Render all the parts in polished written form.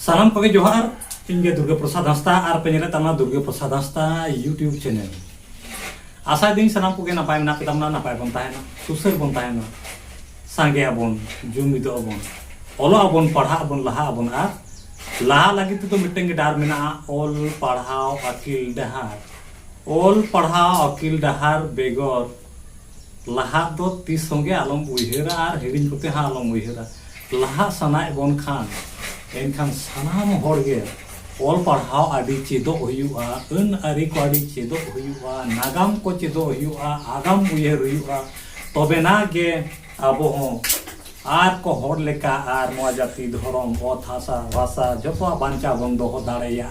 सालाम को जोहार इनके दुर्गा प्रसाद हंसता और पेनेले तमा दुर्गा प्रसाद हंसता यूट्यूब चैनल आशा दिन सालाम को नपाय ना पेतामना नपाय बन ताहेना सुसर बन ताहेना सांगे आबन जुमिदो आबन ओलो आबन पढ़ा आबन लहा आबन आ लहा लगी तो मिटेंगे डार मेना ओल पढ़ाओ अकिल डहार ओल पढ़ाओ अकिल डहार बेगर लहा दो तीस संगे आलम उइहेरा और हिरिन कोते हा आलम उइहेरा लहा सनाय बन खान एनखान सानाम होड़गे ओल पढ़ाओ आदि चेदो हुयुआ अन आरि को आदि चेदो हुयुआ नागाम को चेदो हुयुआ आगाम उइहेर हुयुआ तबेना गे आबो हो आर को होड़ लेका आर नोआ जाति धरम ओत हासा भाषा जतो बांचा बन दोहो दाड़ेया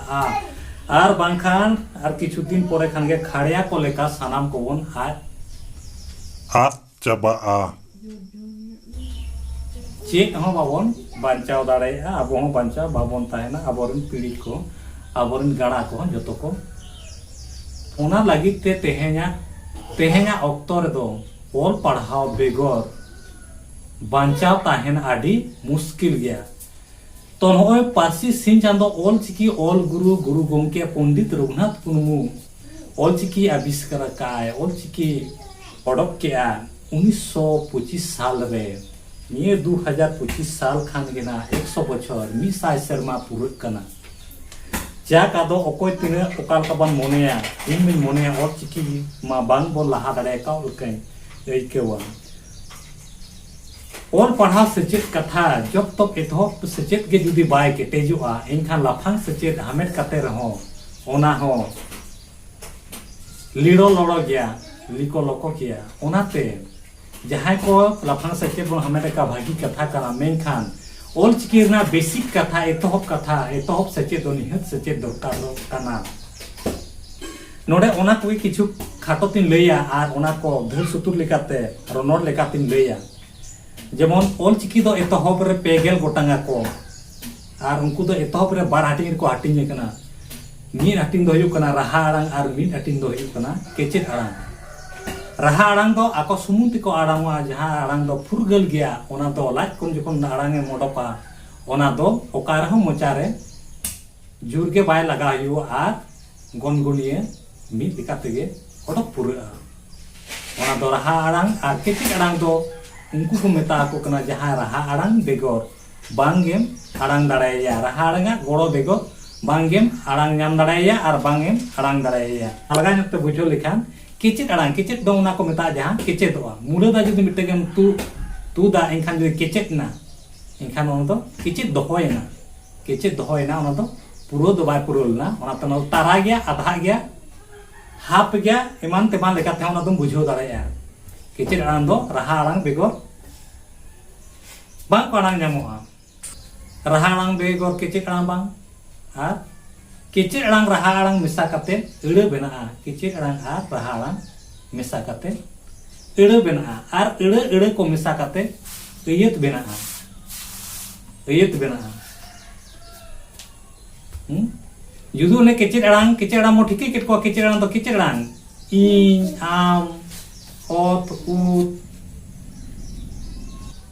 आर बांखान आर किछु दिन परे खान गे खाड़िया को लेका सानाम को बन आद चाबाआ चेक हो बाबन बांचाव दाड़ेया आबो हो बांचा बाबन ताहेना आबोरन पीढ़ी को आबोरन गाड़ा को जतो को ओना लागित ते तेहेना ऑक्तो रे दो ओल पढ़ाओ बेगर बांचाव ताहेन आदि मुश्किल गया तो नय पारसी सिन चांदो ओल चिकी ओल गुरु गोंके पंडित रघुनाथ मुर्मू ओल चिकी आविष्कार काय ओल चिकी ओडक के 1925 साल रे ये 2025 साल खान गेना 100 बछर मिसाय शर्मा पुरुक कना जा का दो ओकोय तिने ओकाल का बन मोनेया इन मिन मोनेया ओल चिकी मा बांग बो लहा दाड़े का उकय एकेवा ओल पढ़ा सचेत कथा जब तक एतहब सचेत के जुदी बाय केटेजुआ एनखान लाफांग सचेत हामेट काते रहो ओना हो लीड़ो लड़ो गया लिको लोको किया ओनाते जहां को लाफांग सचेत बन हामेट का भागी कथा करा मेनखान ओल चिकी रना बेसिक कथा एतहब सचेत निहत सचेत दरकार कना नोडे ओना कोई किछु खाटो तीन लैया आर ओना को धर सुतुर लेकाते रनोड़ लेकातीन लैया जेमन ओल चिकी दो एतहब रे पेगेल गोटांगा को आर उनको दो एतहब रे बार हाटिंग को हाटिंग कना मीन हाटिंग दो हुयु कना राहा आड़ांग आर मीन हाटिंग दो हुयु कना केचेत आड़ांग राहा आड़ांग दो आको सुमुंति को आड़ांगवा जहां आड़ांग दो फुरगल गया ओना दो लाज कोन जखन आड़ांगे मोडपा ओना दो ओका रहो मोचारे जुरगे बाय लगा हुयु आर गनगुनिए मीन लिकातेगे ओडक पुरा ओना दो राहा आड़ांग आर केचेत आड़ांग दो उनको को मेता को कना जहां राहा आड़ांग बेगर बांगेम आड़ांग दाड़ाया राहा आड़ांगा गोड़ो बेगर बांगेम आड़ांग नाम दाड़ाया और बांगेम आड़ांग दाड़ाया अलगा नते बुझो लेखान केचेत आड़ांग केचेत दो उना को मेता जहां केचेतवा मुडा दा जदि मिटेगेम तू दा एनखान जदि केचेत ना एनखान ओन दो केचेत दोहोयना ओना दो पुरो दो बाय पुरोलना ओना तनो तारा गया आधा गया हाफ गया एमान तेमान लेकाते ओना दम बुझो दाड़ाया केचेत आड़ांग दो राहा आड़ांग बेगर बांग को आड़ांग नामोआ राहा आड़ांग बेगर केचेत आड़ांग बांग आर केचेत आड़ांग राहा आड़ांग मेसा काते एड़े बेनाआ केचेत आड़ांग आर राहा आड़ांग मेसा काते एड़े बेनाआ आर एड़े को मेसा काते एयत बेनाआ जुदु ने केचेत आड़ांग मो ठीके केट को केचेत आड़ांग दो केचेत आड़ांग इन आम ओत उत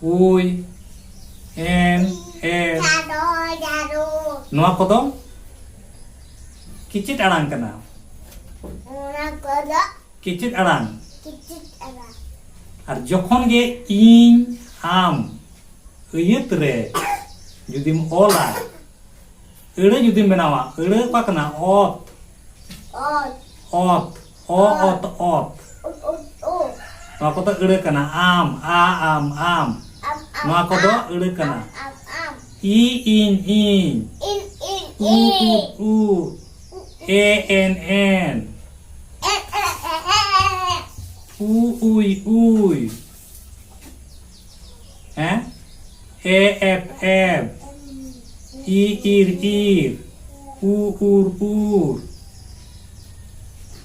उय एन एन नोआ कोदो केचेत आड़ांग कना केचेत आड़ांग और जखन गे इन आम एयत रे जुदिम ओला एड़े जुदिम बनावा एड़े का कना ओत नोआ को तो एड़े कना आम आम नोआ को तो एड़े कना इन उ एन उय हैं एफ ईर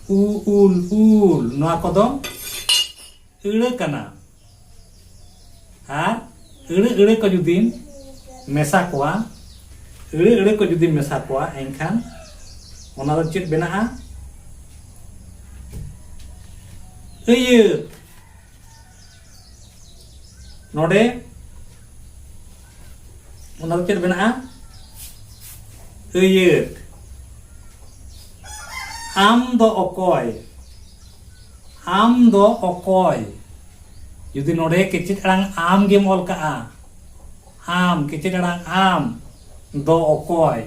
उल नोआ को दो एड़े कना आर एड़े को जुदी मेसा कोआ एड़े को जुदी मेसा कोआ एनखान ओना दो चेत बेनाआ एयत नोडे ओना दो चेत बेनाआ ᱟᱹᱭᱟᱹᱛ ᱟᱢ ᱫᱚ ᱚᱠᱚᱭ ᱟᱢ ᱫᱚ ᱚᱠᱚᱭ ᱡᱩᱫᱤ ᱱᱚᱰᱮ ᱠᱮᱪᱮᱫ ᱟᱲᱟᱝ ᱟᱢ ᱜᱮᱢ ᱚᱞ ᱠᱟᱜᱼᱟ ᱟम ᱠᱮᱪᱮᱫ ᱟᱲᱟᱝ ᱟम ᱫᱚ ᱚᱠᱚᱭ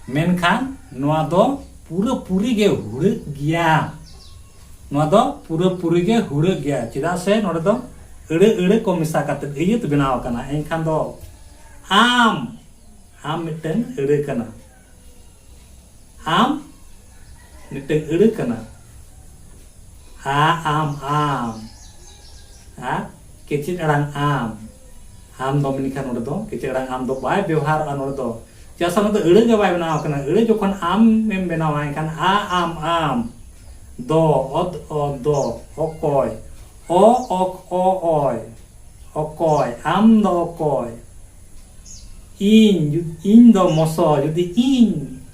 ᱢᱮᱱᱠᱷᱟन ᱱᱚᱣᱟ ᱫᱚ पूरा पूरी गे हुड़क गया नोआ दो पूरा पूरी गे हुड़क गया चेदा से नोडे दो अड़े अड़े को मिसा काते इयत बनाव कना एनखान दो आम मिटन अड़े कना आम मिटन अड़े कना आम केचित अड़ांग आम दो मिनिखान नोडे दो केचित अड़ांग आम दो बाय व्यवहार नोडे दो जैसा मतलब अड़े के बाय बनाव कना अड़े जोखन आम में बनाव एनखान आम दो अद दो अकय ओ अक ओ ओय अकय आम दो अकय इन दो मसो जुदी इन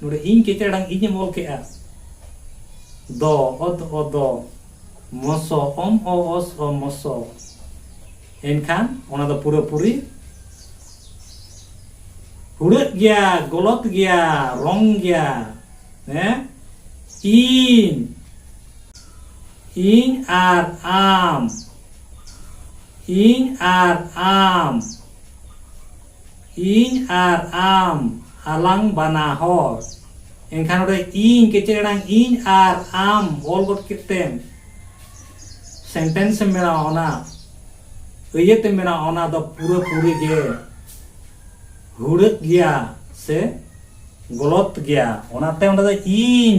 नोडे इन केचित अड़ांग इन मोल के दो अद दो मसो ओम ओ ओस ओ मसो एनखान ओना दो पूरा पूरी हुड़क गया गलत गया रंग गया इन आर आम आलांग बाना हर एनखान इन केचेड़ांग इन आर आम ऑल गट केतेम सेंटेंस मेरा ओना इयते मेरा ओना दो पूरा पूरी गे हुड़क गया से गलत गया ओनाते ओंडा दो इन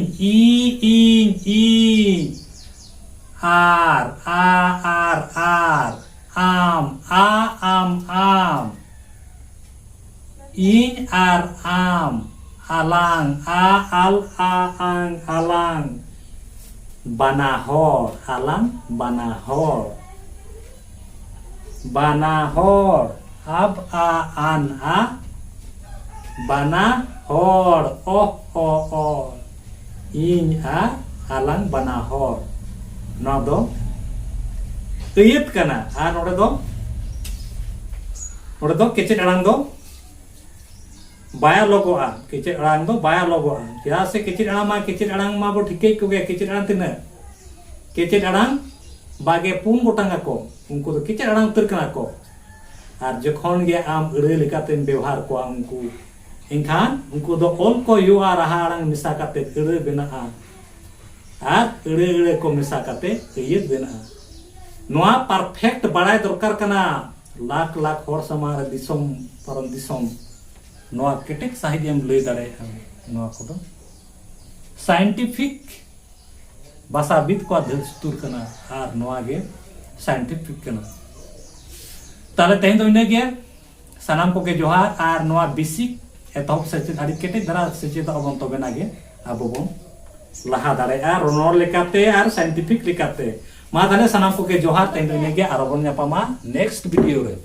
आर आम इन आर आम आलांग आलांग बानाहर आलांग बानाहर अब आन बानाहर ओ इन आलांग बानाहर ना दो इयत कना आर नोडे दो केचेद अड़ांग दो बाया लोगोआ केचेद अड़ांग दो बाया लोगोआ चेदा से केचेद अड़ांग मा बो ठिकै को गे केचेद अड़ांग तिना केचेद अड़ांग बागे पुन गोटांग को उनको तो केचेद अड़ांग उतर कना को और जखन गे आम अड़े लेकाते व्यवहार को उनको एनखान उनको दो ऑल को युआ रहा अड़ांग मिसा काते अड़े बेनाआ और अड़े अड़े को मिसा काते इयत बेनाआ नोआ परफेक्ट बड़ाय दरकार कना लाख लाख हर समार दिसम परम दिसम नोआ केटेक साहिद एम लय दाड़े नोआ को दो साइंटिफिक भाषाविद को दस्तूर कना और नोआ गे साइंटिफिक कना ताले तेहन दो इना गे सानाम को के जोहार और नोआ बेसिक एतहब सेचेद आदि केटेक दरा सेचेद अबन तबेना गे आबो बन लहा दाड़े और रोनर लेकाते और साइंटिफिक लेकाते मा ताले सानाम को के जोहार तेहन दो इना गे और बन नेक्स्ट वीडियो रे।